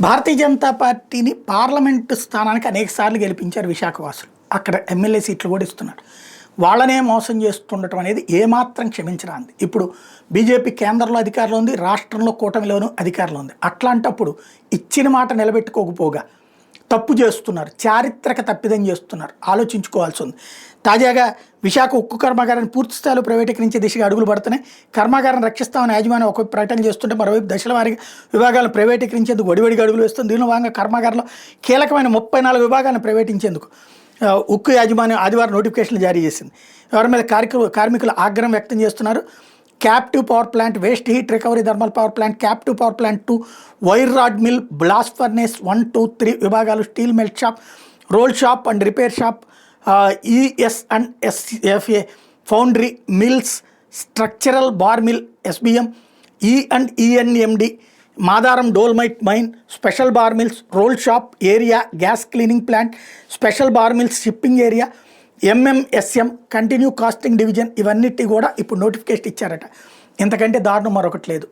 భారతీయ జనతా పార్టీని పార్లమెంటు స్థానానికి అనేక సార్లు గెలిపించారు విశాఖవాసులు. అక్కడ ఎమ్మెల్యే సీట్లు కూడా ఇస్తున్నారు. వాళ్ళనే మోసం చేస్తుండటం అనేది ఏమాత్రం క్షమించరాంది. ఇప్పుడు బీజేపీ కేంద్రంలో అధికారంలో ఉంది, రాష్ట్రంలో కూటమిలోనూ అధికారంలో ఉంది. అట్లాంటప్పుడు ఇచ్చిన మాట నిలబెట్టుకోకపోగా తప్పు చేస్తున్నారు, చారిత్రక తప్పిదం చేస్తున్నారు, ఆలోచించుకోవాల్సి ఉంది. తాజాగా విశాఖ ఉక్కు కర్మాగారాన్ని పూర్తి స్థాయిలో ప్రైవేటీకరించే దిశగా అడుగులు పడుతున్నాయి. కర్మాగారం రక్షిస్తామని యాజమాన్యం ఒకవైపు ప్రకటన చేస్తుంటే మరోవైపు దశల వారీగా విభాగాలను ప్రైవేటీకరించేందుకు వడివడిగా అడుగులు వేస్తుంది. దీనిలో భాగంగా కర్మాగారంలో కీలకమైన 34 విభాగాలను ప్రైవేటించేందుకు ఉక్కు యాజమాన్యం ఆదివారం నోటిఫికేషన్లు జారీ చేసింది. ఎవరి మీద కార్మికులు ఆగ్రహం వ్యక్తం చేస్తున్నారు. Captive power plant, waste heat recovery thermal power plant, captive power plant 2, wire rod mill, blast furnace 1, 2, 3 విభాగాలు, steel melt shop, roll shop and repair shop, ES and SFA, foundry mills, structural bar mill SBM, E and ENMD, Madaram dolomite mine, special bar mills, roll shop area, gas cleaning plant, special bar mills shipping area, MMSM, continue casting division, ఇవన్నిటి కూడా ఇప్పుడు notification ఇచ్చారట. ఇంతకంటే దారుణం మరొకటి లేదు.